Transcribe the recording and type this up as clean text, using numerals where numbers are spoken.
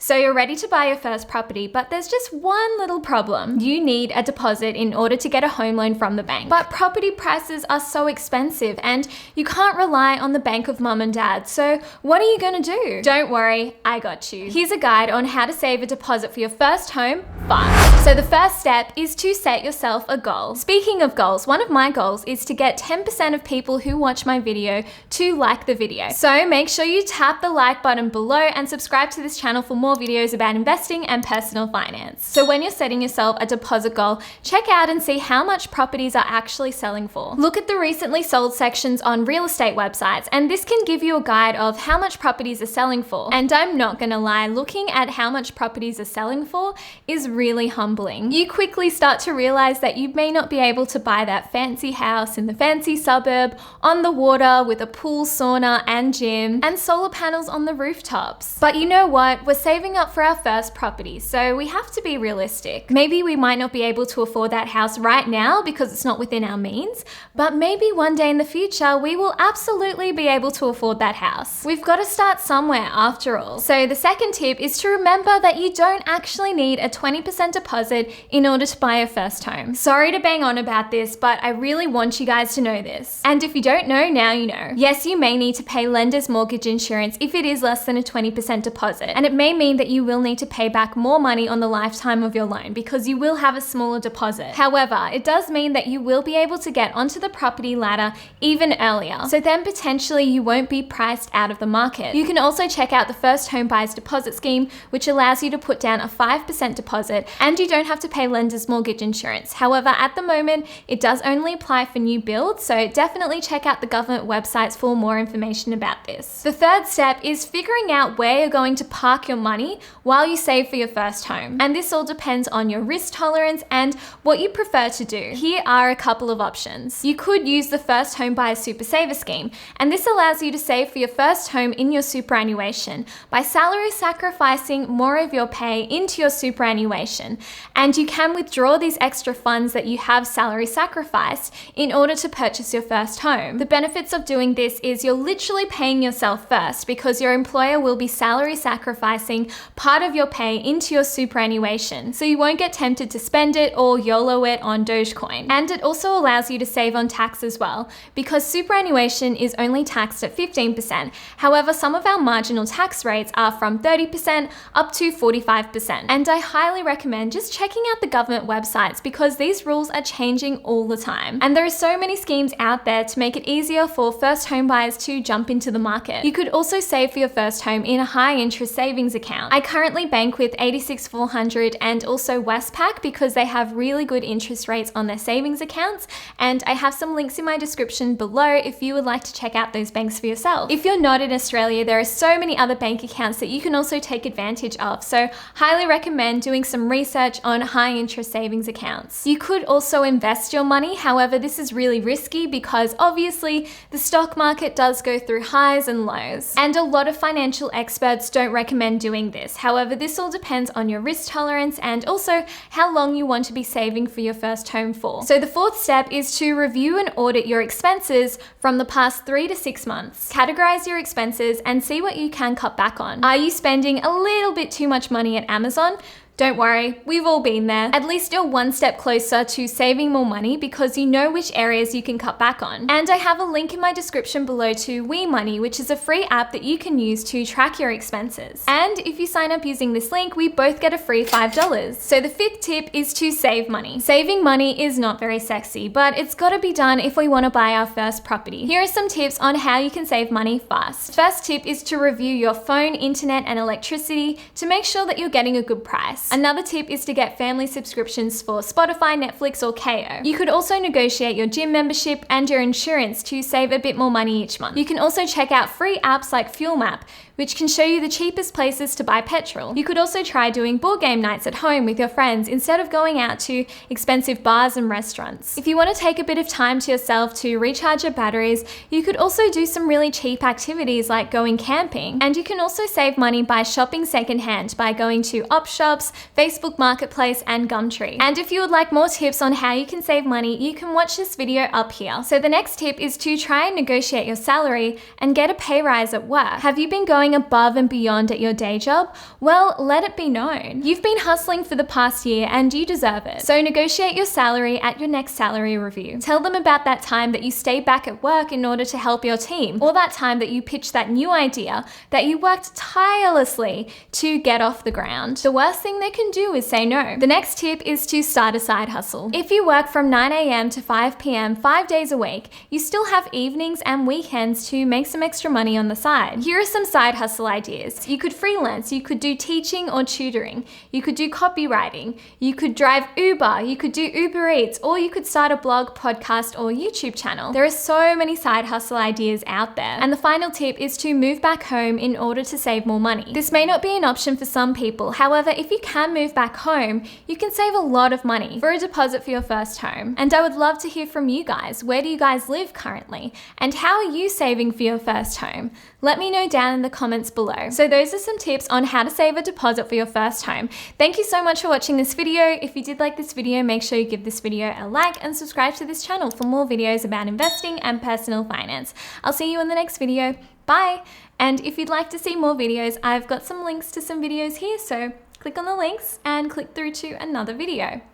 So you're ready to buy your first property, but there's just one little problem. You need a deposit in order to get a home loan from the bank. But property prices are so expensive and you can't rely on the bank of mum and dad. So what are you gonna do? Don't worry, I got you. Here's a guide on how to save a deposit for your first home fast. So the first step is to set yourself a goal. Speaking of goals, one of my goals is to get 10% of people who watch my video to like the video. So make sure you tap the like button below and subscribe to this channel for more videos about investing and personal finance. So when you're setting yourself a deposit goal, check out and see how much properties are actually selling for. Look at the recently sold sections on real estate websites, and this can give you a guide of how much properties are selling for. And I'm not gonna lie, looking at how much properties are selling for is really humbling. You quickly start to realize that you may not be able to buy that fancy house in the fancy suburb on the water with a pool, sauna and gym and solar panels on the rooftops. But you know what? We're saving up for our first property, so we have to be realistic. Maybe we might not be able to afford that house right now because it's not within our means, but maybe one day in the future we will absolutely be able to afford that house. We've got to start somewhere after all. So the second tip is to remember that you don't actually need a 20% deposit in order to buy your first home. Sorry to bang on about this, but I really want you guys to know this. And if you don't know, now you know. Yes, you may need to pay lender's mortgage insurance if it is less than a 20% deposit, and it may mean that you will need to pay back more money on the lifetime of your loan because you will have a smaller deposit. However, it does mean that you will be able to get onto the property ladder even earlier, so then potentially you won't be priced out of the market. You can also check out the First Home Buyers Deposit Scheme, which allows you to put down a 5% deposit and you don't have to pay lender's mortgage insurance. However, at the moment, it does only apply for new builds, so definitely check out the government websites for more information about this. The third step is figuring out where you're going to park your money while you save for your first home. And this all depends on your risk tolerance and what you prefer to do. Here are a couple of options. You could use the First Home Buyers Super Saver Scheme, and this allows you to save for your first home in your superannuation by salary sacrificing more of your pay into your superannuation. And you can withdraw these extra funds that you have salary sacrificed in order to purchase your first home. The benefits of doing this is you're literally paying yourself first because your employer will be salary sacrificing part of your pay into your superannuation, so you won't get tempted to spend it or YOLO it on Dogecoin. And it also allows you to save on tax as well, because superannuation is only taxed at 15%. However, some of our marginal tax rates are from 30% up to 45%. And I highly recommend just checking out the government websites because these rules are changing all the time. And there are so many schemes out there to make it easier for first home buyers to jump into the market. You could also save for your first home in a high interest savings account. I currently bank with 86-400 and also Westpac because they have really good interest rates on their savings accounts, and I have some links in my description below if you would like to check out those banks for yourself. If you're not in Australia, there are so many other bank accounts that you can also take advantage of, so highly recommend doing some research on high interest savings accounts. You could also invest your money, however this is really risky because obviously the stock market does go through highs and lows, and a lot of financial experts don't recommend doing this. However, this all depends on your risk tolerance and also how long you want to be saving for your first home for. So the fourth step is to review and audit your expenses from the past 3 to 6 months. Categorize your expenses and see what you can cut back on. Are you spending a little bit too much money at Amazon? Don't worry, we've all been there. At least you're one step closer to saving more money because you know which areas you can cut back on. And I have a link in my description below to WeMoney, which is a free app that you can use to track your expenses. And if you sign up using this link, we both get a free $5. So the fifth tip is to save money. Saving money is not very sexy, but it's gotta be done if we wanna buy our first property. Here are some tips on how you can save money fast. First tip is to review your phone, internet, and electricity to make sure that you're getting a good price. Another tip is to get family subscriptions for Spotify, Netflix, or KO. You could also negotiate your gym membership and your insurance to save a bit more money each month. You can also check out free apps like Fuel Map, which can show you the cheapest places to buy petrol. You could also try doing board game nights at home with your friends instead of going out to expensive bars and restaurants. If you want to take a bit of time to yourself to recharge your batteries, you could also do some really cheap activities like going camping. And you can also save money by shopping secondhand by going to op shops, Facebook Marketplace, and Gumtree. And if you would like more tips on how you can save money, you can watch this video up here. So the next tip is to try and negotiate your salary and get a pay rise at work. Have you been going going above and beyond at your day job, well, let it be known. You've been hustling for the past year and you deserve it. So negotiate your salary at your next salary review. Tell them about that time that you stayed back at work in order to help your team, or that time that you pitched that new idea that you worked tirelessly to get off the ground. The worst thing they can do is say no. The next tip is to start a side hustle. If you work from 9 a.m. to 5 p.m. 5 days a week, you still have evenings and weekends to make some extra money on the side. Here are some side hustle ideas. You could freelance, you could do teaching or tutoring, you could do copywriting, you could drive Uber, you could do Uber Eats, or you could start a blog, podcast, or YouTube channel. There are so many side hustle ideas out there. And the final tip is to move back home in order to save more money. This may not be an option for some people. However, if you can move back home, you can save a lot of money for a deposit for your first home. And I would love to hear from you guys. Where do you guys live currently? And how are you saving for your first home? Let me know down in the comments below. So those are some tips on how to save a deposit for your first home. Thank you so much for watching this video. If you did like this video, make sure you give this video a like and subscribe to this channel for more videos about investing and personal finance. I'll see you in the next video. Bye! And if you'd like to see more videos, I've got some links to some videos here, so click on the links and click through to another video.